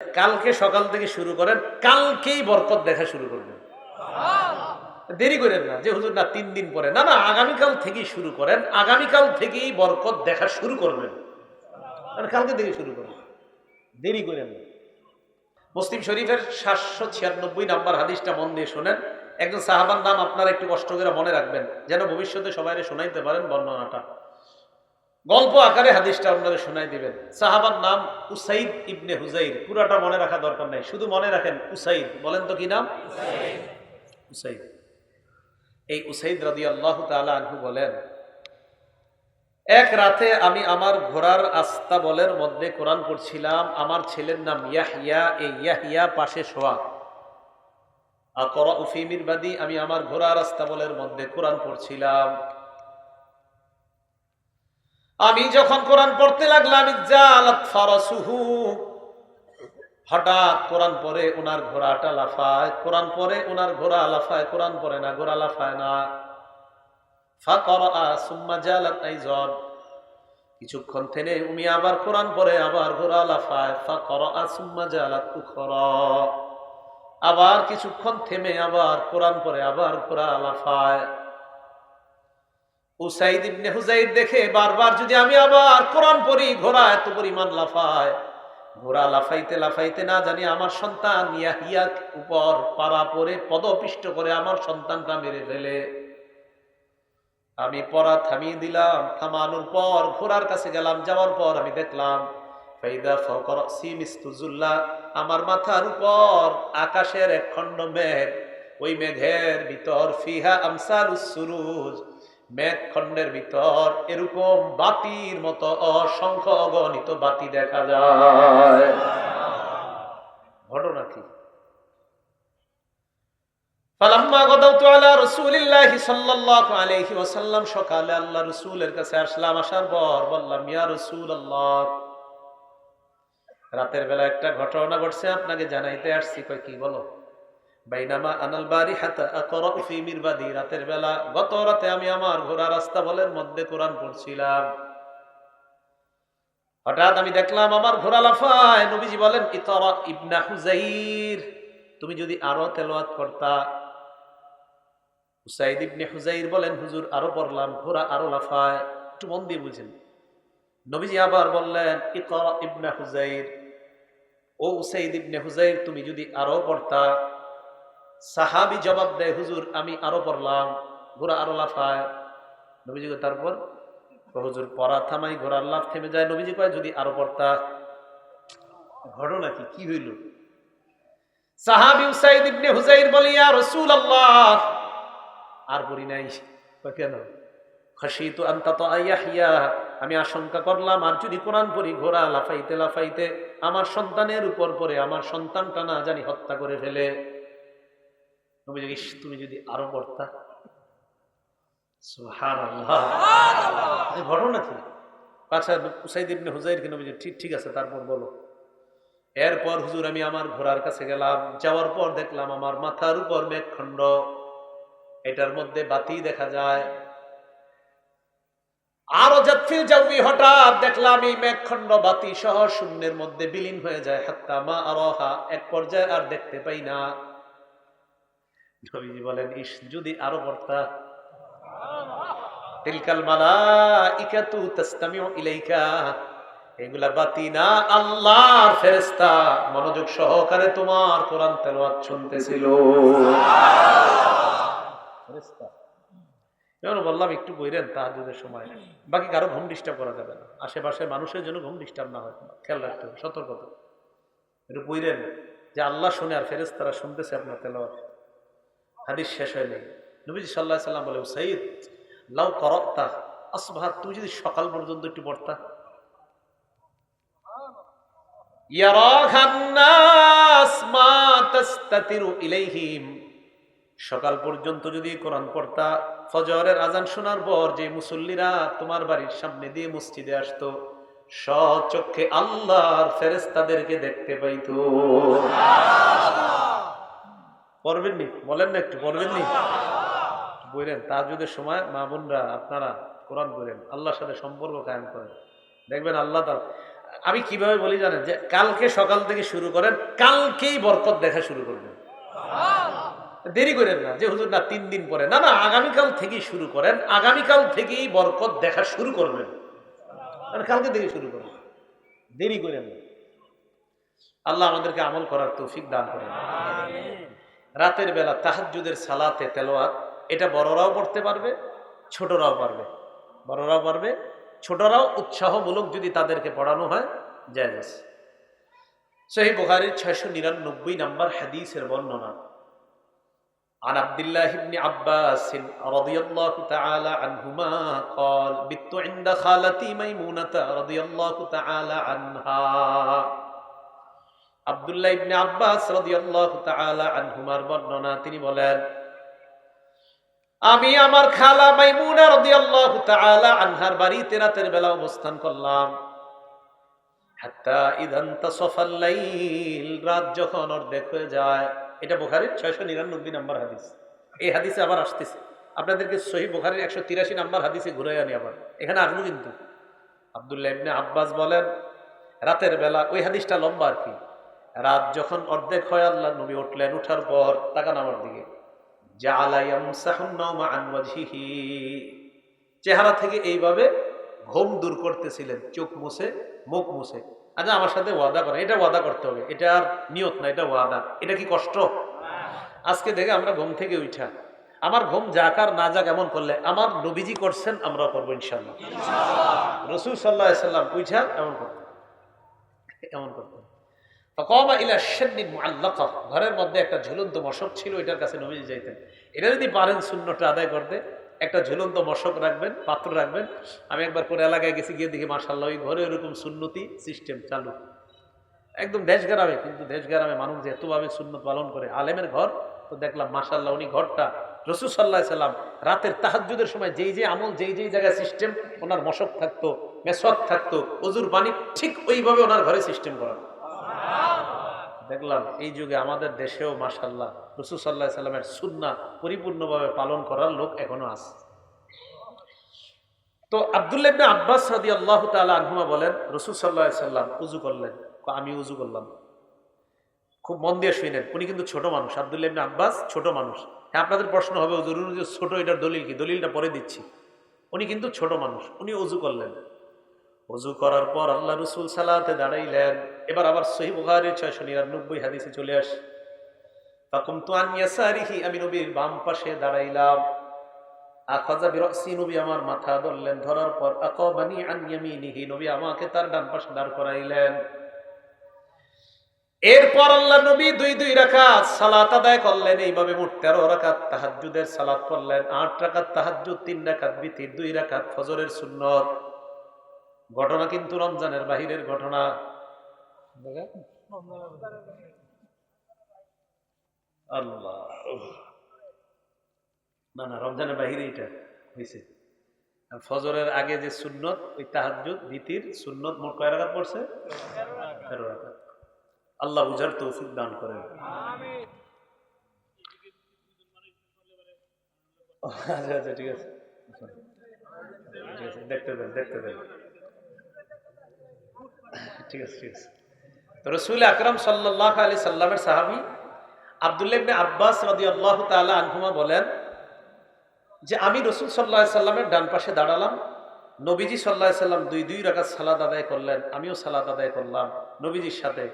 কালকে সকাল থেকে শুরু করেন, কালকেই বরকত দেখা শুরু করবেন। দেরি করেন না যে হুজুর না 3 দিন পরে, না না, আগামীকাল থেকেই শুরু করেন, আগামীকাল থেকেই বরকত দেখা শুরু করবেন। মানে কালকে থেকে শুরু করবেন, দেরি করেন না। মুসলিম শরীফের 796 নাম্বার হাদিসটা মন দিয়ে শোনেন। একজন সাহাবার নাম আপনারা একটু কষ্ট করে মনে রাখবেন, যেন ভবিষ্যতে সবাই শোনাইতে পারেন বর্ণনাটা। গল্প আকারে হাদিসটা আপনাদের শোনাই দিবেন। সাহাবার নাম উসাইদ ইবনে হুজাইর। পুরাটা মনে রাখা দরকার নাই, শুধু মনে রাখেন উসাইদ। বলেন তো কি নাম? উসাইদ। এই উসাইদ রাদিয়াল্লাহু তাআলা আনহু বলেন, এক রাতে আমি আমার ঘোড়ার আস্তাবলের মধ্যে কোরআন পড়ছিলাম। আমার ছেলের নাম ইয়াহইয়া। এই ইয়াহইয়া পাশে শোয়া। আকরাউ ফি মিরবাদি, আমি আমার ঘোড়ার আস্তাবলের মধ্যে কোরআন পড়ছিলাম। আমি যখন কোরআন পড়তে লাগলাম, জালাত ফারাসুহু, হঠাৎ কোরআন পড়ে ওনার ঘোড়াটা লাফায়, কোরআন পড়ে ওনার ঘোড়া লাফায়, কোরআন পড়ে না ঘোড়া লাফায় না। ফাকরা সুম্মা জালাত আইজাদ, কিছুক্ষণ থেমে উনি আবার কোরআন পড়ে, আবার ঘোড়া লাফায়। ফাকরা সুম্মা জালাত উখরা, আবার কিছুক্ষণ থেমে আবার কোরআন পড়ে, আবার ঘোড়া লাফায়। উসাইদ ইবনে হুজাইর দেখে বারবার যদি আমি আবার কোরআন পড়ি, ঘোড়া এত পরিমাণ লাফায়, ঘোড়া লাফাইতে লাফাইতে না জানি আমার সন্তান ইয়াহিয়ার উপর পাড়া পড়ে পদপিষ্ট করে আমার সন্তানটা মেরে ফেলে। আমি পড়া থামিয়ে দিলাম, থামানোর পর ঘোড়ার কাছে গেলাম, যাওয়ার পর আমি দেখলাম ফাইদা ফাওকা রাসি মিসতুজুল্লাহ, আমার মাথার উপর আকাশের এক খণ্ড মেঘ, ওই মেঘের ভিতর ফিহা আমসালুস সুরুজ, মেঘ খণ্ডের ভিতর এরকম বাতির মতো অসংখ্য অগণিত বাতি দেখা যায়। ঘটনা কি? ফালাম্মা গাদাউতু আলা রাসূলিল্লাহি সাল্লাল্লাহু আলাইহি ওয়াসাল্লাম, সকালে আল্লাহ রাসূলের কাছে আসলাম। আসার পর বললাম, ইয়া রাসূলুল্লাহ, রাতের বেলা একটা ঘটনা ঘটছে, আপনাকে জানাইতে আসছি। কই কি? বলো। বাইনামা আনাল বারিহাতা আকরাউ ফি মিরবাদি, রাতের বেলা গত রাতে আমি আমার ঘোড়ার আস্তাবলের মধ্যে কোরআন পড়ছিলাম। হঠাৎ আমি দেখলাম আমার ঘোড়া লাফায়। নবীজি বলেন, ইতরা ইবনা হুজাইর, তুমি যদি আরো তেলাওয়াত করতা। উসাইদ ইবনে হুজাইর বলেন, হুজুর আরো পড়লাম, ঘোড়া আরো লাফায়। একটু মন দিয়ে বুঝেন। নবীজি আবার বললেন, ইকরা ইবনে হুজাইর, ও উসাইদ ইবনে হুজাইর, তুমি যদি আরো পড়তা। সাহাবী জবাব দেয়, হুজুর আমি আরো পড়লাম, ঘোড়া আরো লাফায়। নবীজি তারপর হুজুর পড়া থামাই, ঘোড়ার লাফ থেমে যায়। নবীজি কয়, যদি আরো পড়তা। ঘটনা কি? কি হইল? সাহাবী উসাইদ ইবনে হুজাইর বলে, ইয়া রাসূলুল্লাহ, আর পড়ি নাই। কেন? খাশিতু আন তাতা ইয়াহইয়া, আমি আশঙ্কা করলাম আর যদি কোরআন পড়ি, ঘোড়া লাফাইতে লাফাইতে আমার সন্তানের উপর পড়ে আমার সন্তানটা না জানি হত্যা করে ফেলে। তুমি যদি আরো পড়তা। সুবহানাল্লাহ। ঘটনা কি? আচ্ছা, উসাইদ ইবনে হুজাইরকে নবীজি, ঠিক আছে, তারপর বলো। এরপর হুজুর আমি আমার ঘোড়ার কাছে গেলাম, যাওয়ার পর দেখলাম আমার মাথার উপর মেঘখণ্ড, এটার মধ্যে বাতি দেখা যায়। আরো জাতফিল জাউই, হঠাৎ দেখলাম এই মেঘখণ্ড বাতি সহ শূন্যের মধ্যে বিলীন হয়ে যায়। হাত্তা মা আরাহা, এক পর্যায়ে আর দেখতে পাই না। নবীজি বলেন, ইস, যদি আরো পড়তা। তিলকাল মালাইকাতু তাসতামিউ ইলাইকা, এগুলা বাতি না, আল্লাহর ফেরেশতা মনোযোগ সহকারে তোমার কোরআন তেলাওয়াত শুনতেছিল। ফেরেশতা। যেমন বললাম, একটু বইরেন তাহাজ্জুদের সময়, বাকি কারো ঘুম ডিস্টার্ব করা যাবে না। আশেপাশে মানুষের জন্য ঘুম ডিস্টার্ব না হয়, খেয়াল রাখতে হবে, সতর্কতা। একটু বইরেন যে আল্লাহ শুনে আর ফেরেশতারা শুনতেছে আপনার তেলাওয়াত। হাদিস শেষ হয় নাই। নবীজি সাল্লাল্লাহু আলাইহি সাল্লাম বলে, সাইয়্যিদ লাউ করাতা আসবাহ, তুই যদি সকাল পর্যন্ত একটু পড়তা। ইয়ারাখান নাস মা তাস্তাতিরু ইলাইহিম, সকাল পর্যন্ত যদি কোরআন পড়তা, ফজরের আজান শোনার পর যে মুসল্লিরা তোমার বাড়ির সামনে দিয়ে মসজিদে আসতো, স্বচক্ষে আল্লাহর ফেরেশতাদেরকে দেখতে পাইতো। পড়বেন নি? বলেন না, একটু পড়বেন নি? বলেন তাহাজ্জুদের সময় মা বোনরা আপনারা কোরআন পড়েন, আল্লাহর সাথে সম্পর্ক কায়েম করেন, দেখবেন আল্লাহ তাআলা। আমি কিভাবে বলি জানেন, যে কালকে সকাল থেকে শুরু করেন, কালকেই বরকত দেখা শুরু করবেন। দেরি করেন না যে হুজুর না 3 দিন পরে, না না, আগামীকাল থেকেই শুরু করেন, আগামীকাল থেকেই বরকত দেখা শুরু করবেন, মানে কালকে থেকে শুরু করবেন, দেরি করেন না। আল্লাহ আমাদেরকে আমল করার তৌফিক দান করেন। রাতের বেলা তাহাজ্জুদের সালাতে তেলাওয়াত, এটা বড়রাও পড়তে পারবে, ছোটরাও পারবে, বড়রাও পারবে, ছোটরাও উৎসাহমূলক যদি তাদেরকে পড়ানো হয় জায়েজ আছে। সহিহ বুখারীর 699 নম্বর হাদিসের বর্ণনা, عن عبد الله بن عباس رضي الله تعالى عنهما قال بت عند خالتي ميمونة رضي الله تعالى عنها। আব্দুল্লাহ ইবনে আব্বাস রাদিয়াল্লাহু তাআলা আনহুমার বর্ণনা, তিনি বলেন, আমি আমার খালা মাইমুনা রাদিয়াল্লাহু তাআলা আনহার বাড়িতে রাতের বেলা অবস্থান করলাম। হাত্তা ইযান তাসাফাল লাইল, রাত যখন অর্ধেক হয়ে যায়। এটা বুখারীর 699 নম্বর হাদিস। এই হাদিসে আবার আসতেছে, আপনাদেরকে সহিহ বুখারীর 183 নম্বর হাদিসে ঘুরে আনি আবার, এখানে আসবো কিন্তু। আব্দুল্লাহ ইবনে আব্বাস বলেন, রাতের বেলা, ওই হাদিসটা লম্বা আর কি, রাত যখন অর্ধেক হয় আল্লাহ নবী উঠলেন, উঠার পর তাকান আমার দিকে, জাআলা ইয়ামসাহুন নাওমা আন ওয়াজহিহি, চেহারা থেকে এইভাবে ঘুম দূর করতেছিলেন, চোখ মুছে, মুখ মুছে। আচ্ছা আমার সাথে ওয়াদা করেন, এটা ওয়াদা করতে হবে, এটা আর নিয়ত না, এটা ওয়াদা। এটা কি কষ্ট? আজকে দেখে আমরা ঘুম থেকে উঠা, আমার ঘুম যাক আর না যাক, এমন করলে আমার নবীজি করছেন, আমরা করবো ইনশাআল্লাহ। রাসূল সাল্লাল্লাহু আলাইহি সাল্লাম উঠা এমন করতেন, এমন করতেন। ঘরের মধ্যে একটা ঝুলন্ত মশক ছিল, এটার কাছে নবীজি যাইতেন। এটা যদি পারেন শূন্যটা আদায় করতে, একটা ঝুলন্ত মশক রাখবেন, পাত্র রাখবেন। আমি একবার করে এলাকায় গেছি, গিয়ে দেখি মাশাআল্লাহ ওই ঘরে এরকম সুন্নতি সিস্টেম চালু, একদম দেশ গ্রামে। কিন্তু দেশ গ্রামে মানুষ যে এতভাবে সুন্নত পালন করে, আলেমের ঘর তো দেখলাম মাশাআল্লাহ, উনি ঘরটা রাসূল সাল্লাল্লাহু আলাইহি সাল্লাম রাতের তাহাজ্জুদের সময় যেই যে আমল, যেই যেই জায়গায় সিস্টেম, ওনার মশক থাকতো, মেসওয়াক থাকতো, ওযুর পানি ঠিক ওইভাবে ওনার ঘরে সিস্টেম করা। দেখলাম এই যুগে আমাদের দেশেও মাশাআল্লাহ রাসূল সাল্লাল্লাহু আলাইহি সাল্লামের সুন্নাহ পরিপূর্ণভাবে পালন করার লোক এখনো আছে। তো আব্দুল্লাহ ইবনে আব্বাস রাদিয়াল্লাহু তাআলা আনহুমা বলেন, রাসূল সাল্লাল্লাহু আলাইহি সাল্লাম ওযু করলেন, আমি ওযু করলাম। খুব মন দিয়ে শুনেন, উনি কিন্তু ছোট মানুষ, আব্দুল্লাহ ইবনে আব্বাস ছোট মানুষ। হ্যাঁ, আপনাদের প্রশ্ন হবে জরুরি যে ছোট, এটার দলিল কি? দলিলটা পরে দিচ্ছি। উনি কিন্তু ছোট মানুষ, উনি ওযু করলেন। ওযু করার পর আল্লাহ রাসূল সালাতে দাঁড়াইলেন। এবার আবার সহিহ বুখারীর 699 হাদিসে চলে আসে, ফাকুমতু আন ইয়াসারিহি, আমি নবীর বাম পাশে দাঁড়াইলাম। আখাযা বিরাসি, নবী আমার মাথা ধরলেন, ধরার পর আকাবানি আন ইয়ামিনিহি, নবী আমাকে তার ডান পাশে দাঁড় করাইলেন। এরপর আল্লাহ নবী 2 রাকাত সালাত আদায় করলেন। এইভাবে মোট 13 রাকাত তাহাজ্জুদের সালাত করলেন। 8 রাকাত তাহাজ্জুদ, 3 রাকাত বিতির, 2 রাকাত ফজরের সুন্নত। ঘটনা কিন্তু রমজানের বাহিরের ঘটনা। আল্লাহ, না না, রমজানের বাহিরে এটা হয়েছে। ফজরের আগে যে সুন্নত, ওই তাহাজ্জুদ বিতির সুন্নত, মোট কয় রাকাত পড়ছে? 13 রাকাত। আল্লাহ বুঝার তৌফিক দান করেন। আচ্ছা আচ্ছা, ঠিক আছে, দেখতে দেন, দেখতে দেন, ঠিক আছে, ঠিক আছে। তো রাসূল আকরাম সাল্লাল্লাহু আলাইহি সাল্লামের সাহাবী আব্দুল্লাহ ইবনে আব্বাস রাদিয়াল্লাহু তাআলা আনহুমা বলেন যে আমি রাসূল সাল্লাল্লাহু আলাইহি সাল্লামের ডান পাশে দাঁড়ালাম। নবীজি সাল্লাল্লাহু আলাইহি সাল্লাম 2 রাকাত সালাত আদায় করলেন, আমিও সালাত আদায় করলাম নবীজির সাথে।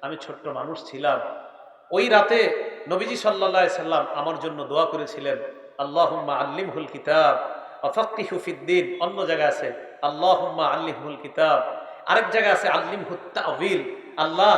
আমি ছোট্ট মানুষ ছিলাম। ওই রাতে নবীজি সাল্লাল্লাহু আলাইহি সাল্লাম আমার জন্য দোয়া করেছিলেন, আল্লাহুম্মা আল্লিমহুল কিতাব ওয়া ফাক্কিহু ফিদ্দীন। অন্য জায়গায় আছে আল্লাহুম্মা আল্লিমহুল কিতাব, আরেক জায়গায় আছে আল্লিমহুত তাওয়িল। আল্লাহ,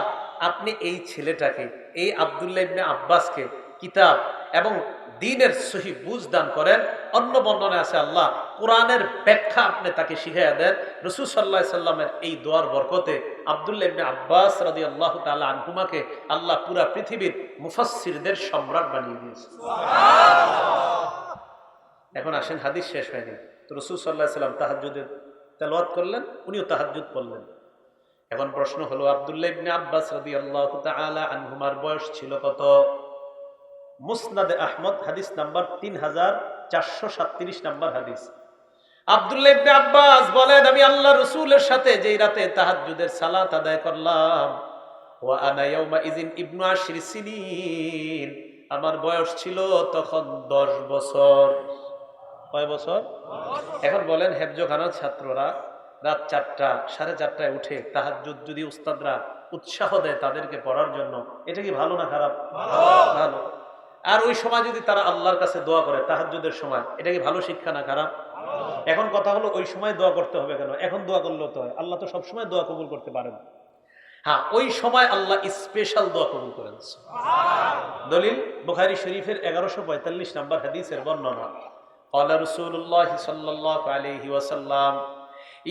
আপনি এই ছেলেটাকে, এই আব্দুল্লাহ ইবনে আব্বাসকে কিতাব এবং দ্বীনের সহি বুঝ দান করেন। অন্য বর্ণনায় আছে আল্লাহ কোরআনের ব্যাখ্যা আপনি তাকে শিখাইয়া দেন। রাসূল সাল্লাল্লাহু আলাইহি সাল্লামের এই দোয়ার বরকতে আব্দুল্লাহ ইবনে আব্বাস রাদিয়াল্লাহু তাআলা আনহুমাকে আল্লাহ পুরা পৃথিবীর মুফাসসিরদের সম্রাট বানিয়ে দিয়েছে। এখন আসেন, হাদিস শেষ হয়নি। তো রাসূল সাল্লাল্লাহু আলাইহি সাল্লাম তাহাজ্জুদের তেলাওয়াত করলেন, উনিও তাহাজ্জুদ পড়লেন। এখন প্রশ্ন হলো, আব্দুল্লাহ ইবনে আব্বাস রাদিয়াল্লাহু তাআলা আনহুমার বয়স ছিল কত? মুসনাদে আহমদ হাদিস নাম্বার 3437 নাম্বার হাদিস। আব্দুল্লাহ ইবনে আব্বাস বলেন, আমি আল্লাহ রাসূলের সাথে যেই রাতে তাহাজ্জুদের সালাত আদায় করলাম, ওয়া আনা ইয়াউমা ইযিন ইবনু আশরি সিনিন, আমার বয়স ছিল তখন 10 বছর। কয় বছর? এখন বলেন, হেফজখানার ছাত্ররা রাত 4টা 4:30টায় উঠে তাহাজ্জুদ যদি উস্তাদরা উৎসাহ দেয় তাদেরকে পড়ার জন্য, এটা কি ভালো না খারাপ? ভালো। আর ওই সময় যদি তারা আল্লাহর কাছে দোয়া করে তাহাজ্জুদের সময়, এটা কি ভালো শিক্ষা না খারাপ? এখন কথা হলো, ওই সময় দোয়া করতে হবে কেন? এখন দোয়া করলেও তো হয়, আল্লাহ তো সবসময় দোয়া কবুল করতে পারেন। হ্যাঁ, ওই সময় আল্লাহ স্পেশাল দোয়া কবুল করেন। দলিল বুখারী শরীফের 1145 নম্বর হাদিসের বর্ণনা। قال رسول الله صلى الله عليه وسلم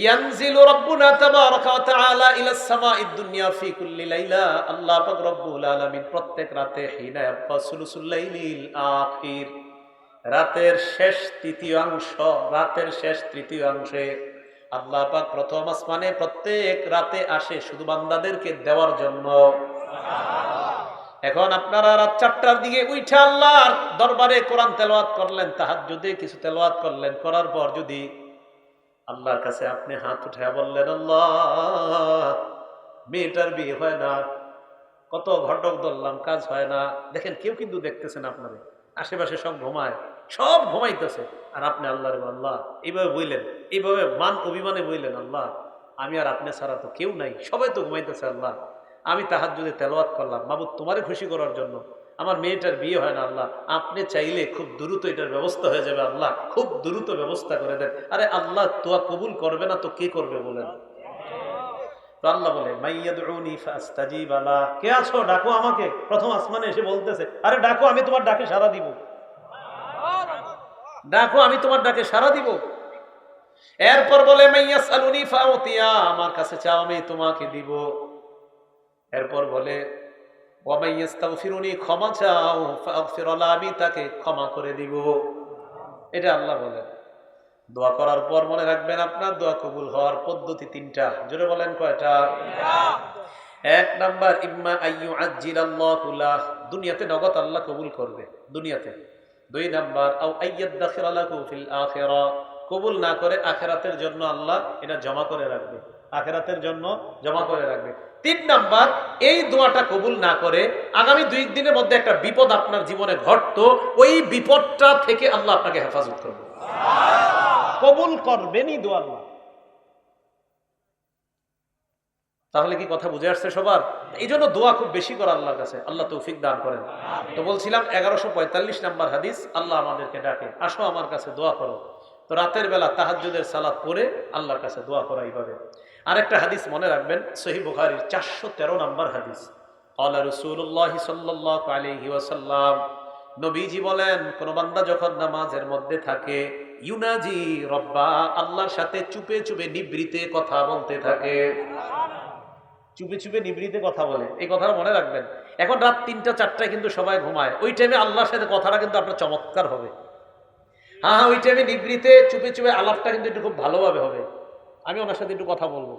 ينزل ربنا تبارك وتعالى الى السماء الدنيا في كل ليله, আল্লাহ পাক রব্বুল আলামিন প্রত্যেক রাতে হিনা ইয়াবকা সুলুসুল লাইলিল আখির, রাতের শেষ তৃতীয়াংশে আল্লাহ পাক প্রথম আসমানে প্রত্যেক রাতে আসে শুধু বান্দাদেরকে দেওয়ার জন্য। এখন আপনারা রাত 4টার দিকে উঠে আল্লাহর দরবারে কোরআন তেলাওয়াত করলেন, তাহাজ্জুদে কিছু তেলাওয়াত করলেন, করার পর যদি আল্লাহর কাছে আপনি হাত উঠায় বললেন, আল্লাহ মেয়েটার বিয়ে হয় না, কত ঘটক ধরলাম কাজ হয় না, দেখেন কেউ কিন্তু দেখতেছেন আপনাদের আশেপাশে, সব ঘুমায়, সব ঘুমাইতেছে, আর আপনি আল্লাহর আল্লাহ এইভাবে বললেন, এইভাবে মান অভিমানে বললেন, আল্লাহ আমি আর আপনি ছাড়া তো কেউ নাই, সবাই তো ঘুমাইতেছে, আল্লাহ আমি তাহাজ্জুদে তেলাওয়াত করলাম মাবুদ তোমারে খুশি করার জন্য, আমার মেয়েটার বিয়ে হয় না, আল্লাহ আপনি চাইলে খুব দ্রুত এটার ব্যবস্থা হয়ে যাবে, আল্লাহ খুব দ্রুত ব্যবস্থা করে দেন। আরে আল্লাহ তোয়া কবুল করবে না তো কে করবে বলেন? তো আল্লাহ বলে, মাইয়াদউনি ফাস্তাজিব লা, কে আছো ডাকো আমাকে। প্রথম আসমানে এসে বলতেছে, আরে ডাকো আমি তোমার ডাকে সাড়া দিব, ডাকো আমি তোমার ডাকে সাড়া দিব। এরপর বলে, মাইয়াসআলুনি ফাউতিয়া, আমার কাছে চাও আমি তোমাকে দিব। এরপর বলে, ওয়ামাইয়াস্তাগফিরুনি, ক্ষমা চাও, ফাগফির লা, আমি তাকে ক্ষমা করে দিব। এটা আল্লাহ বলেন। দোয়া করার পর মনে রাখবেন, আপনার দোয়া কবুল হওয়ার পদ্ধতি 3টা। জোরে বলেন কয়টা? 1 নাম্বার, ইম্মা আইয়ু আজ্জিলাল্লাহু লাহ, দুনিয়াতে নগদ আল্লাহ কবুল করবে দুনিয়াতে। 2 নাম্বার, আও আইয়াদখিরা লাহু ফিল আখিরা, কবুল না করে আখিরাতের জন্য আল্লাহ এটা জমা করে রাখবে, আখিরাতের জন্য জমা করে রাখবে। 3 নাম্বার, এই দোয়াটা কবুল না করে আগামী 2 দিনের মধ্যে একটা বিপদ আপনার জীবনে ঘটতো, ওই বিপদটা থেকে আল্লাহ আপনাকে হেফাজত করবে, কবুল করবেনই দোয়া আল্লাহ। তাহলে কি কথা বুঝে আসছে সবার? এই জন্য দোয়া খুব বেশি করা আল্লাহর কাছে, আল্লাহ তৌফিক দান করেন। তো বলছিলাম 1145 নম্বর হাদিস, আল্লাহ আমাদেরকে ডাকে, আসো আমার কাছে দোয়া করো। তো রাতের বেলা তাহাজ্জুদের সালাত পড়ে আল্লাহর কাছে দোয়া করা এইভাবে। আরেকটা হাদিস মনে রাখবেন, সহিহ বুখারীর 413 নম্বর হাদিস। ক্বালা রাসূলুল্লাহ সাল্লাল্লাহু আলাইহি ওয়াসাল্লাম, নবীজি বলেন, কোন বান্দা যখন নামাজের মধ্যে থাকে, ইউনাজি রব্বা, আল্লাহর সাথে চুপে চুপে নিভৃতে কথা বলতে থাকে, চুপে চুপে নিভৃতে কথা বলে। এই কথাটা মনে রাখবেন। এখন রাত 3টা 4টায় কিন্তু সবাই ঘুমায়, ওই টাইমে আল্লাহর সাথে কথাটা কিন্তু আপনার চমৎকার হবে। হ্যাঁ, ওই টাইমে নিভৃতে চুপে চুপে আলাপটা কিন্তু একটু খুব ভালোভাবে হবে। আমি ওনার সাথে একটু কথা বলবো,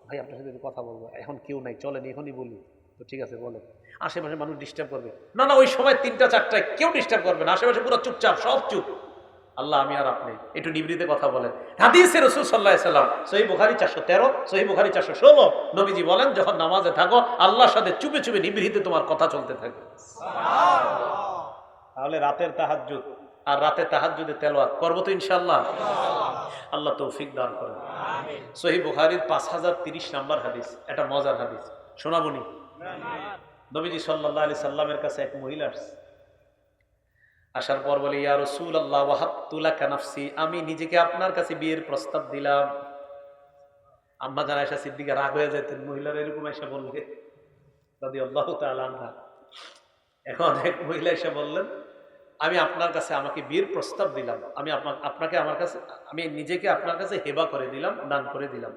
ভাই আপনার সাথে একটু কথা বলবো, এখন কেউ নাই, চলেন এখনই বলি। তো ঠিক আছে বলেন। আশেপাশে মানুষ ডিস্টার্ব করবে না, না ওই সময় 3টা 4টায় কেউ ডিস্টার্ব করবে না, আশেপাশে পুরো চুপচাপ, সব চুপ, আল্লাহ আমি আর আপনি একটু নিভৃতে কথা বলেন। হাদিসে রাসূল সাল্লাল্লাহু আলাইহি সাল্লাম, সহিহ বুখারী 413, সহিহ বুখারী 416, নবীজি বলেন, যখন নামাজে থাকো আল্লাহর সাথে চুপে চুপে নিভৃতে তোমার কথা চলতে থাকে। সুবহানাল্লাহ। তাহলে রাতের তাহাজ্জুদ আর রাতে তাহাজ্জুদে তেলাওয়াত করব তো ইনশাআল্লাহ। আল্লাহ তৌফিক দান করেন। আমিন। সহিহ বুখারীর 5030 নম্বর হাদিস, এটা মজার হাদিস, শোনাবনি। নবীজি সাল্লাল্লাহু আলাইহি সাল্লামের কাছে এক মহিলা আসছে, আসার পর বলে, ইয়া রাসূলুল্লাহ ওয়াহাবতু লাকা নাফসি, আমি নিজেকে আপনার কাছে বিয়ের প্রস্তাব দিলাম। আম্মা জান আয়েশা সিদ্দিকা রাগ হয়ে যেতেন, মহিলারা এরকম এসে বললে রাদিয়াল্লাহু তাআলা আনহা। এখন এক মহিলা এসে বললেন, আমি আপনার কাছে আমাকে বিয়ের প্রস্তাব দিলাম, আমি আপনাকে আমার কাছে, আমি নিজেকে আপনার কাছে হেবা করে দিলাম, দান করে দিলাম।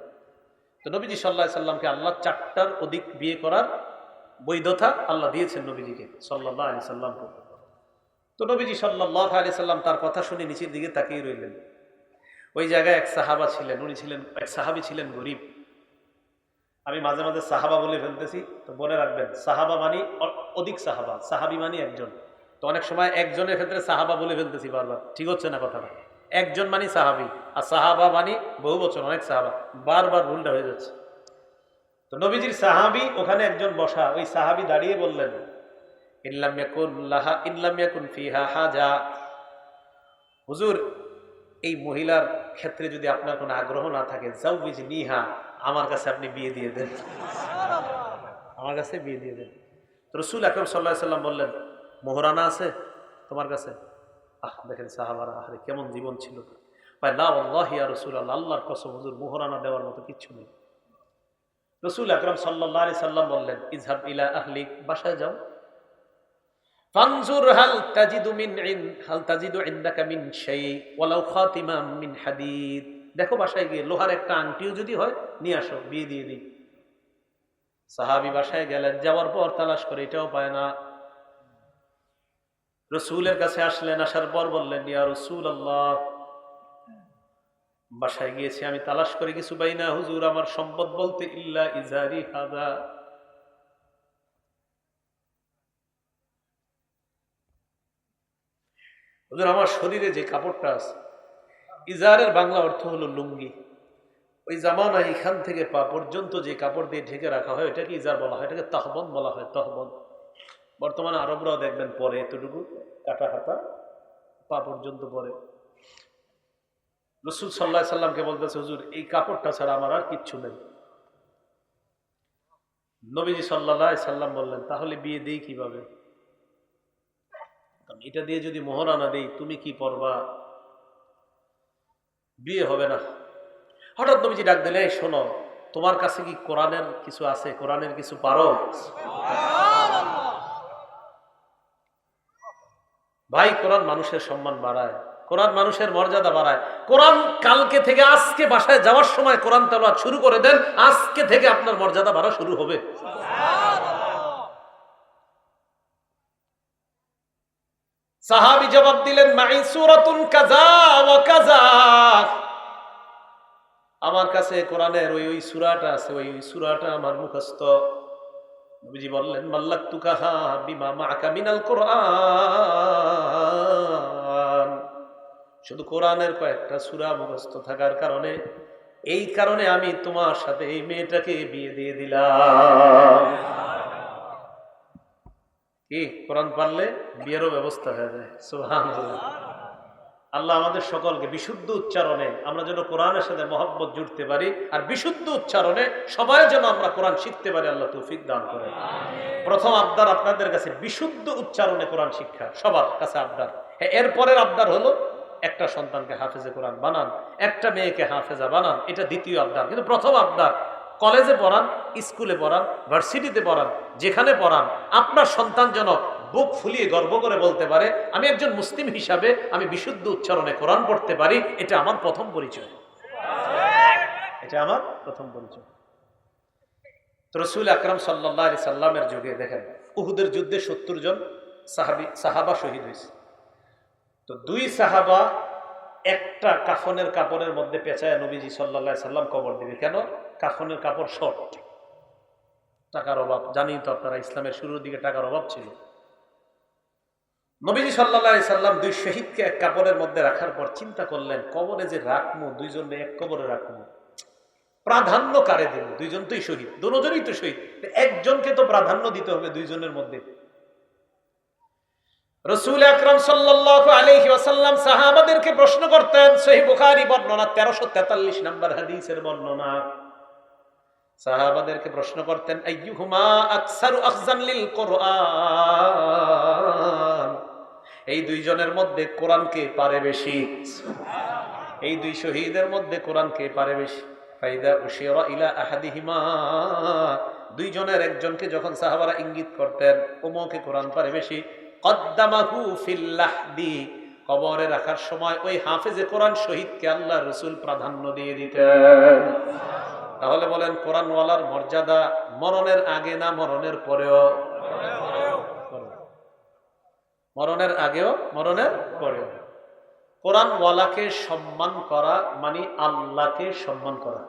তো নবীজি সাল্লাল্লাহু আলাইহি সাল্লামকে আল্লাহ 4টার অধিক বিয়ে করার বৈধতা আল্লাহ দিয়েছেন নবীজিকে সাল্লাল্লাহু আলাইহি সাল্লাম। তো নবীজি সাল্লাল্লাহু আলাইহি সাল্লাম তার কথা শুনে নিচের দিকে তাকিয়ে রইলেন। ওই জায়গায় এক সাহাবা ছিলেন, উনি ছিলেন, এক সাহাবী ছিলেন গরিব। আমি মাঝে মাঝে সাহাবা বলে ফেলতেছি, তো মনে রাখবেন, সাহাবা মানি অধিক সাহাবা, সাহাবী মানি একজন। তো অনেক সময় একজনের ক্ষেত্রে সাহাবা বলে ফেলতেছি বারবার, ঠিক হচ্ছে না কথাটা। একজন মানে সাহাবি, আর সাহাবা মানে বহু বছর, অনেক সাহাবা, বারবার ভুলটা হয়ে যাচ্ছে। তো নবীজির সাহাবি ওখানে একজন বসা, ওই সাহাবি দাঁড়িয়ে বললেন, ইল্লাম ইয়াকুন ফিহা হাজা, হুজুর এই মহিলার ক্ষেত্রে যদি আপনার কোনো আগ্রহ না থাকে, জাউবিজনিহা, আমার কাছে আপনি বিয়ে দিয়ে দেন, আমার কাছে বিয়ে দিয়ে দেন। তো রাসূল আকরাম সাল্লাল্লাহু আলাইহি সাল্লাম বললেন, মোহরানা আছে তোমার কাছে? দেখেন সাহাবারা আরে কেমন জীবন ছিল। ভাই লা ওয়াল্লাহি ইয়া রাসূলুল্লাহ, আল্লাহর কসম হুজুর মোহরানা দেওয়ার মতো কিচ্ছু নেই। রাসূল আকরাম সাল্লাল্লাহু আলাইহি সাল্লাম বললেন, ইযহাব ইলা আহলিক, বাসায় যাও, ফানজুর হাল তাজিদু ইনদাকা মিন শাই ওয়ালাউ খাতিমাম মিন হাদিদ, দেখো বাসায় গিয়ে লোহার একটা আংটিও যদি হয় নিয়ে আসো, বিয়ে দিয়ে দিই। সাহাবী বাসায় গেলেন, যাওয়ার পর তালাশ করে এটাও পায় না। রাসূলের কাছে আসলেন, আসার পর বললেন, ইয়া রাসূলুল্লাহ, বাসায় গিয়েছি, আমি তালাশ করে কিছু পাই না হুজুর, আমার সম্পদ বলতে ইল্লা ইজারি হাদা, হুজুর আমার শরীরে যে কাপড়টা আছে, ইজারের বাংলা অর্থ হলো লুঙ্গি, ওই জামানা এখান থেকে পা পর্যন্ত যে কাপড় দিয়ে ঢেকে রাখা হয় এটাকে ইজার বলা হয়, এটাকে তাহবন বলা হয়, তহবন। বর্তমানে আরবরাও দেখবেন পরে এতটুকু কাটা হাতা পা পর্যন্ত পরে। রাসূল সাল্লাল্লাহু আলাইহি সাল্লামকে বলতেছে, হুজুর এই কাপড়টা ছাড়া আমার আর কিচ্ছু নেই। নবীজি সাল্লাল্লাহু আলাইহি সাল্লাম বললেন, তাহলে বিয়ে দেই কিভাবে? এটা দিয়ে যদি মোহরানা দেই তুমি কি পরবা? বিয়ে হবে না। হঠাৎ নবীজি ডাক দিলে, শোনো, তোমার কাছে কি কোরআনের কিছু আছে? কোরআনের কিছু পারো? ভাই কোরআন মানুষের সম্মান বাড়ায়, কোরআন মানুষের মর্যাদা বাড়ায়। কোরআন কালকে থেকে আজকে বাসায় যাওয়ার সময় কোরআন তেলাওয়াত শুরু করে দেন, আজকে থেকে আপনার মর্যাদা বাড়া শুরু হবে। সাহাবী জবাব দিলেন, মাই সূরাতুন কাযা ওয়া কাযা, আমার কাছে কোরআনের ওই সূরাটা আছে, ওই সূরাটা আমার মুখস্থ। নবীজি বললেন, মাল্লাকতুকাহা বিমা মাআকা মিনাল কুরআন, শুধু কোরআনের কয়েকটা সূরা মুখস্থ থাকার কারণে, এই কারণে আমি তোমার সাথে এই মেয়েটাকে বিয়ে দিয়ে দিলাম। কি কোরআন পারলে বিয়েরও ব্যবস্থা হয়ে যায়। সুবহানাল্লাহ। আল্লাহ আমাদের সকলকে বিশুদ্ধ উচ্চারণে আমরা যেন কোরআনের সাথে মহব্বত জুড়তে পারি, আর বিশুদ্ধ উচ্চারণে সবাই যেন আমরা কোরআন শিখতে পারি, আল্লাহ তৌফিক দান করেন। প্রথম আবদার আপনাদের কাছে বিশুদ্ধ উচ্চারণে কোরআন শিক্ষা, সবার কাছে আবদার। এরপরের আবদার হলো একটা সন্তানকে হাফেজে কোরআন বানান, একটা মেয়েকে হাফেজা বানান, এটা দ্বিতীয় আবদার। কিন্তু প্রথম আবদার, কলেজে পড়ান, স্কুলে পড়ান, ভার্সিটিতে পড়ান, যেখানে পড়ান, আপনার সন্তান যেন বুক ফুলিয়ে গর্ব করে বলতে পারে, আমি একজন মুসলিম হিসাবে আমি বিশুদ্ধ উচ্চারণে কোরআন পড়তে পারি, এটা আমার প্রথম পরিচয়, এটা আমার প্রথম পরিচয়। তো রাসূল আকরাম সাল্লাল্লাহু আলাইহি সাল্লামের যুগে দেখেন উহুদের যুদ্ধে ৭০ জন সাহাবা শহীদ হয়েছে। তো 2 সাহাবা একটা কাফনের কাপড়ের মধ্যে পেঁচায় নবীজি সাল্লাল্লাহু আলাইহি সাল্লাম কবর দিবে। কেন? কাফনের কাপড় শর্ট, টাকার অভাব, জানি তো আপনারা, ইসলামের শুরুর দিকে টাকার অভাব ছিল। নবীজি সাল্লাল্লাহু আলাইহি সাল্লাম 2 শহীদকে এক কাপড়ের মধ্যে রাখার পর চিন্তা করলেন, কবরে যে রাখবো, 2 জনকে এক কবরে রাখবো, প্রাধান্য কারে দেব? 2 জন তোই শহীদ, দুজনই তো শহীদ, একজনকে তো প্রাধান্য দিতে হবে 2 জনের মধ্যে। রাসূল আকরাম সাল্লাল্লাহু আলাইহি ওয়াসাল্লাম সাহাবাদেরকে প্রশ্ন করতেন, সহিহ বুখারী বর্ণনা 1343 নম্বর হাদিসের বর্ণনা। সাহাবাদেরকে প্রশ্ন করতেন, আইয়ুহুমা আকসারু আখযান লিল কুরআন, এই 2 জনের মধ্যে কোরআন কে পারে বেশি? এই 2 শহীদের মধ্যে কোরআন কে পারে বেশি? ফাইদা উশিরা ইলা আহাদিহিমা, 2 জনের একজনকে যখন সাহাবারা ইঙ্গিত করতেন ওমকে কোরআন পারে বেশি, কদ্দামাহু ফিল লাহদি, কবরে রাখার সময় ওই হাফেজে কোরআন শহীদকে আল্লাহর রাসূল প্রাধান্য দিয়ে দিতেন। তাহলে বলেন কোরআনওয়ালার মর্যাদা মরণের আগে না মরণের পরেও? মরণের আগেও, মরণের পরেও। কোরআনওয়ালাকে সম্মান করা মানে আল্লাহকে সম্মান করা।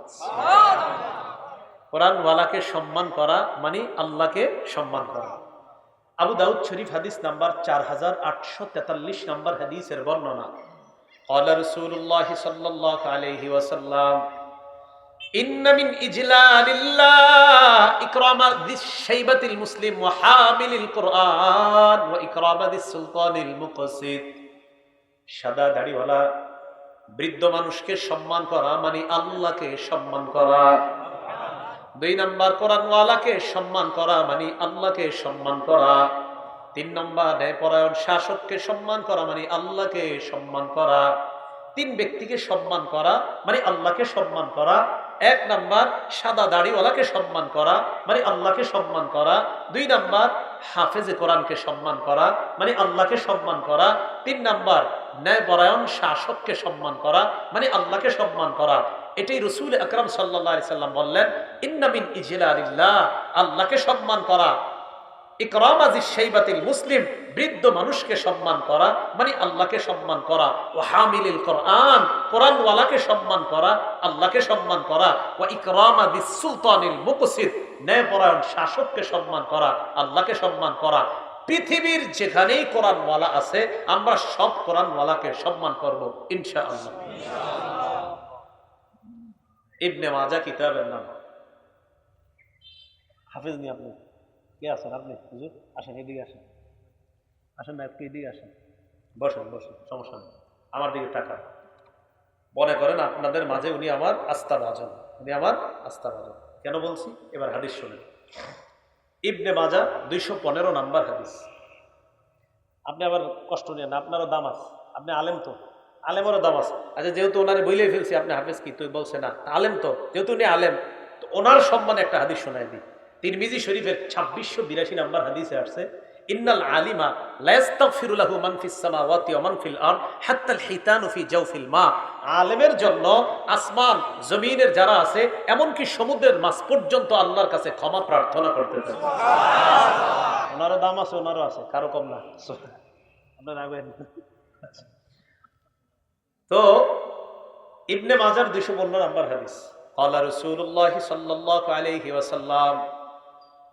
কোরআনওয়ালাকে সম্মান করা মানে আল্লাহকে সম্মান করা। আবু দাউদ শরীফ হাদিস নাম্বার 4843 নম্বর হাদিসের বর্ণনা। قال رسول الله صلى الله عليه وسلم إن من إجلال الله إكرام ذي الشيبة المسلم وحامل القرآن وإكرام ذي السلطان المقسط সাদা দাড়িওয়ালা বৃদ্ধ মানুষকে সম্মান করা মানে আল্লাহকে সম্মান করা। 2 নম্বর কোরআনওয়ালাকে সম্মান করা মানে আল্লাহকে সম্মান করা। 3 নম্বর ন্যায়পরায়ণ শাসককে সম্মান করা মানে আল্লাহকে সম্মান করা। 3 ব্যক্তিকে সম্মান করা মানে আল্লাহকে সম্মান করা। 1 নম্বর সাদা দাড়িওয়ালাকে সম্মান করা মানে আল্লাহকে সম্মান করা। 2 নম্বর হাফেজে কোরআনকে সম্মান করা মানে আল্লাহকে সম্মান করা। 3 নম্বর ন্যায়পরায়ণ শাসককে সম্মান করা মানে আল্লাহকে সম্মান করা। এটাই রাসূল আকরাম সাল্লাল্লাহু আলাইহি সাল্লাম বললেন, ইন্না মিন ইজলালিল্লাহ, আল্লাহকে সম্মান করা, ইকরামা যিশ শাইবাতিল মুসলিম, বৃদ্ধ মানুষকে সম্মান করা মানে আল্লাহকে সম্মান করা। ওয়া হামিলিল কোরআন, কোরআনওয়ালাকে সম্মান করা, আল্লাহকে সম্মান করা। ওয়া ইকরামা বিস সুলতানিল মুকসিত, ন্যায়পরায়ণ শাসককে সম্মান করা, আল্লাহকে সম্মান করা। পৃথিবীর যেখানেই কোরআনওয়ালা আছে আমরা সব কোরআনওয়ালাকে সম্মান করব ইনশাআল্লাহ। ইবনে মাজাহ কিতাবের নাম। হাফেজ নি আপনি? কে আছেন আপনি? হুজুর আসেন, এদিকে আসেন। আসেন না, একটু এদিকে আসেন। বসেন বসেন, সমস্যা নেই। আমার দিকে তাকান। মনে করেন আপনাদের মাঝে উনি আমার আস্থাভাজন, উনি আমার আস্থাভাজন। কেন বলছি? এবার হাদিস শুনেন। ইবনে মাজাহ 215 নম্বর হাদিস। আপনি আবার কষ্ট নেন না, আপনারও দাম আছে। আপনি আলেম তো, আলেমেরও দাম আছে। আচ্ছা, যেহেতু ওনারে বইলে ফেলছি আপনি হাফেজ কি তুই বলছে না, আলেম তো, যেহেতু উনি আলেম তো ওনার সম্মানে একটা হাদিস শোনায় দিই। তিরমিজি শরীফের 2682 নম্বর হাদিসে আসছে, ইন্নাল আলিমা লা ইস্তাগফিরু লাহু মান ফিস সামাওয়াতি ওয়া মান ফিল আরদ হাত্তা আল হিতানু ফি জাওফিল মা। আলেমের জন্য আসমান জমিনের যারা আছে এমনকি সমুদ্রের মাছ পর্যন্ত আল্লাহর কাছে ক্ষমা প্রার্থনা করতে থাকে। সুবহানাল্লাহ। ওনারও দাম আছে, ওনারও আছে, কারো কম না। আপনারা রাখবেন। তো ইবনে মাজাহ 215 নম্বর হাদিস। ক্বালা রাসূলুল্লাহ সাল্লাল্লাহু আলাইহি ওয়াসাল্লাম,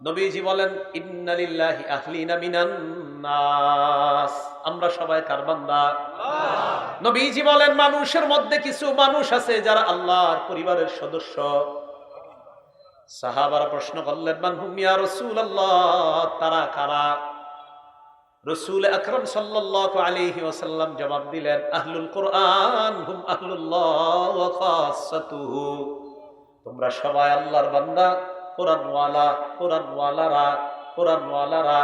নবীজি বলেন, ইন্না লিল্লাহি আহলিনা মিনান নাস, আমরা সবাই কার বান্দা? আল্লাহ। নবীজি বলেন, মানুষের মধ্যে কিছু মানুষ আছে যারা আল্লাহর পরিবারের সদস্য। সাহাবারা প্রশ্ন করলেন, মান হুম ইয়া রাসূলুল্লাহ, তারা কারা? রাসূল আকরাম সাল্লাল্লাহু আলাইহি ওয়াসাল্লাম জবাব দিলেন, আহলুল কোরআন হুম আহলুল্লাহ ওয়া খাসাতুহু, তোমরা সবাই আল্লাহর বান্দা, কোরআনওয়ালা, কোরআনওয়ালারা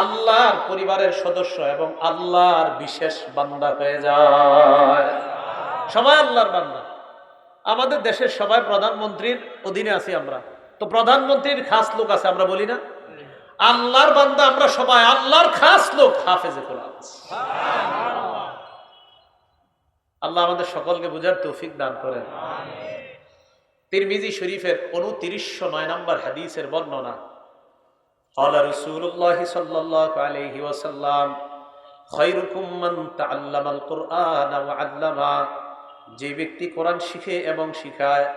আল্লাহর পরিবারের সদস্য এবং আল্লাহর বিশেষ বান্দা হয়ে যায়। সবাই আল্লাহর বান্দা। আমাদের দেশের সবাই প্রধানমন্ত্রীর অধীনে আছি আমরা, তো প্রধানমন্ত্রীর খাস লোক আছে, আমরা বলি না? আল্লাহর বান্দা আমরা সবাই আল্লাহর খাস লোক, হাফেজে কোরআন। আল্লাহ আমাদের সকলকে বুঝার তৌফিক দান করেন। তিরমিজি শরীফের 2909 নম্বর হাদিসের বর্ণনা। ক্বালা রাসূলুল্লাহ সাল্লাল্লাহু আলাইহি ওয়াসাল্লাম, খায়রুকুম মান তাআল্লামাল কুরআন ওয়া আল্লামা, যে ব্যক্তি কোরআন শিখে এবং শিখায়,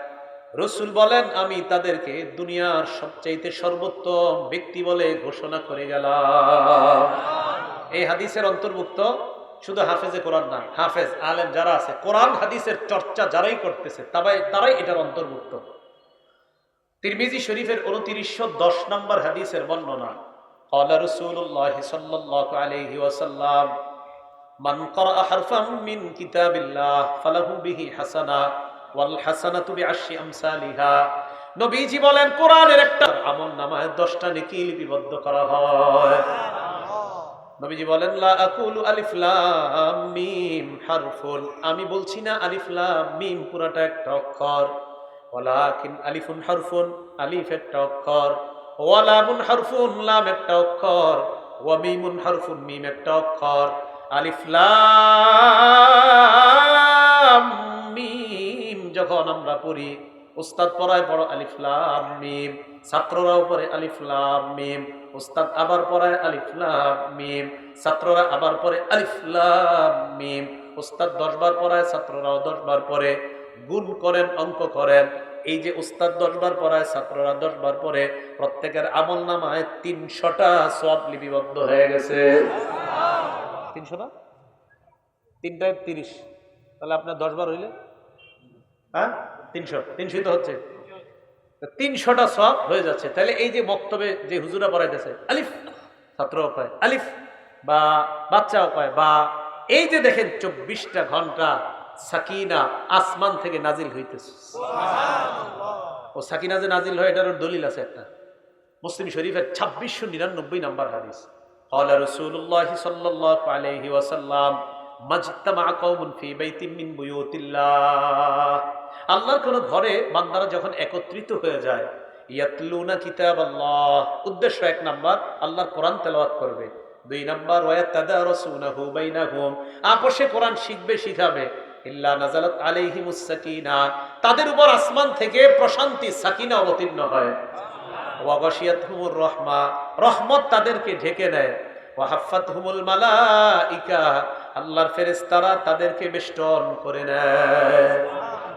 রাসূল বলেন আমি তাদেরকে দুনিয়ার সবচাইতে সর্বোত্তম ব্যক্তি বলে ঘোষণা করে গেলাম। এই হাদিসের অন্তর্ভুক্ত শুধু হাফেজে কোরআন না, হাফেজ আলেম যারা আছে, কোরআন হাদিসের চর্চা যারাই করতেছে তারাই এটার অন্তর্ভুক্ত। তিরমিজি শরীফের 2910 নম্বর হাদিসের বর্ণনা। ক্বালা রাসূলুল্লাহ সাল্লাল্লাহু আলাইহি ওয়াসাল্লাম, মান ক্বারা হারফাম মিন কিতাবিল্লাহ ফালাহু বিহি হাসানা ওয়াল হাসানাতু বিআশরি আমসালিহা। নবীজি বলেন, কোরআনের একটা আমলনামায় 10টা নেকি লিপিবদ্ধ করা হয়। নবীজি বলেন, লা আকুলু আলিফ লাম মিম হারফুন, আমি বলছি না আলিফ লাম মিম পুরাটা একটা অক্ষর, ওয়ালাকিন আলিফুন হারফুন, আলিফ একটা অক্ষর, ওয়া লামুন হারফুন, লাম একটা অক্ষর, ওয়া মিমুন হারফুন, মিম একটা অক্ষর। আলিফ লাম মিম যখন আমরা পড়ি, উস্তাদ পড়ায় পড়ো আলিফ লাম মিম, ছাত্ররাও পড়ে আলিফ লাম মিম, উস্তাদ আবার পড়ায় আলিফ লাম মিম, ছাত্ররা আবার পড়ে আলিফ লাম মিম, উস্তাদ 10 বার পড়ায়, ছাত্ররাও 10 বার পড়ে। গুণ করেন, অঙ্ক করেন, এই যে উস্তাদ 10 বার পড়ায়, ছাত্ররা 10 বার পড়ে, প্রত্যেকের আমলনামায় 300টা সওয়াব লিপিবদ্ধ হয়ে গেছে। 300 না, 3 × 30, তাহলে আপনার 10 বার হইলে হ্যাঁ 300 তো হচ্ছে, 300টা সওয়াব হয়ে যাচ্ছে। তাহলে এই যে বক্তব্যে যে হুজুরা পড়াইতেছে আলিফ, ছাত্রও কয় আলিফ, বা বাচ্চাও কয় বা, এই যে দেখেন 24টা ঘন্টা সাকিনা আসমান থেকে নাজিল হইতেছে। ও সাকিনা যে নাজিল হয় এটার দলিল আছে একটা, মুসলিম শরীফের 2699 নম্বর হাদিস। قال رسول الله صلى الله عليه وسلم ما اجتمع قوم في بيت من بيوت الله, আল্লাহর কোন ঘরে বান্দারা যখন একত্রিত হয়ে যায়, ইয়াতলুনা কিতাবাল্লাহ, উদ্দেশ্য 1 নাম্বার আল্লাহর কোরআন তেলাওয়াত করবে, 2 নাম্বার ওয়ায়াতাদারাসুনাহু বাইনাহুম, আপসে কোরআন শিখবে শিখাবে, ইল্লা নাযালাত আলাইহিমুস সাকিনা, তাদের উপর আসমান থেকে প্রশান্তি সাকিনা অবতীর্ণ হয়, ওয়াগাশিয়াতহুমুর রাহমা, রহমত তাদেরকে ঢেকে নেয়, ওয়াহাফাতহুমুল মালাইকা, আল্লাহর ফেরেশতারা তাদেরকে বেষ্টন করে নেয়।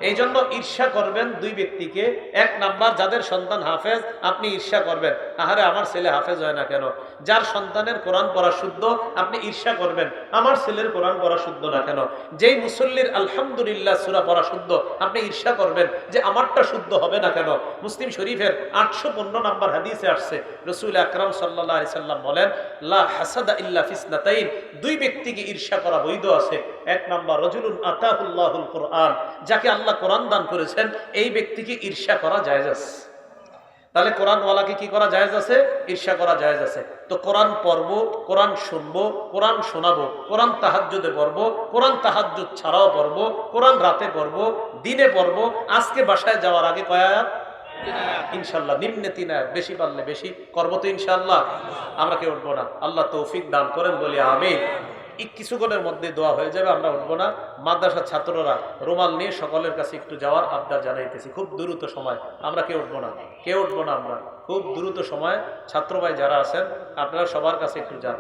এই জন্য ঈর্ষা করবেন 2 ব্যক্তিকে। 1 নাম্বার যাদের সন্তান হাফেজ, আপনি ঈর্ষা করবেন, আহারে আমার ছেলে হাফেজ হয় না কেন। যার সন্তানের কোরআন পড়া শুদ্ধ, আপনি ঈর্ষা করবেন, আমার ছেলের কোরআন পড়া শুদ্ধ না কেন। যেই মুসল্লির আলহামদুলিল্লাহ সূরা পড়া শুদ্ধ, আপনি ঈর্ষা করবেন যে আমারটা শুদ্ধ হবে না কেন। মুসলিম শরীফের 815 নম্বর হাদিসে আসছে, রাসূল আকরাম সাল্লাল্লাহু আলাইহি সাল্লাম বলেন, লা হাসাদা ইল্লা ফিসনাতাইন, 2 ব্যক্তিকে ঈর্ষা করা বৈধ আছে। 1 নাম্বার রাজুলুন আতাহুল্লাহুল কুরআন, যাকে আল্লাহ কোরআন দান করেছেন, এই ব্যক্তিকে ঈর্ষা করা জায়েজ আছে। তাহলে কোরআনওয়ালাকে কি করা জায়েজ আছে? ঈর্ষা করা জায়েজ আছে। তো কোরআন পড়বো, কোরআন শুনবো, কোরআন শোনাবো, কোরআন তাহাজ্জুদে পড়বো, কোরআন তাহাজ্জুদ ছাড়াও পড়বো, কোরআন রাতে পড়বো, দিনে পড়বো। আজকে বাসায় যাওয়ার আগে কয় আয়াত? ইনশাআল্লাহ, নিম্নে 3 আয়াত, বেশি পারলে বেশি করবো তো ইনশাআল্লাহ। আমরা কেউ উঠবো না, আল্লাহ তৌফিক দান করেন, বলি আমিন। কিছুক্ষণের মধ্যে দোয়া হয়ে যাবে, আমরা উঠবো না। মাদ্রাসার ছাত্ররা রুমাল নিয়ে সকলের কাছে একটু যাওয়ার আবদার জানাইতেছি, খুব দ্রুত সময়, আমরা কেউ উঠবো না, কেউ উঠবো না, আমরা খুব দ্রুত সময়। ছাত্র ভাই যারা আছেন আপনারা সবার কাছে একটু যান।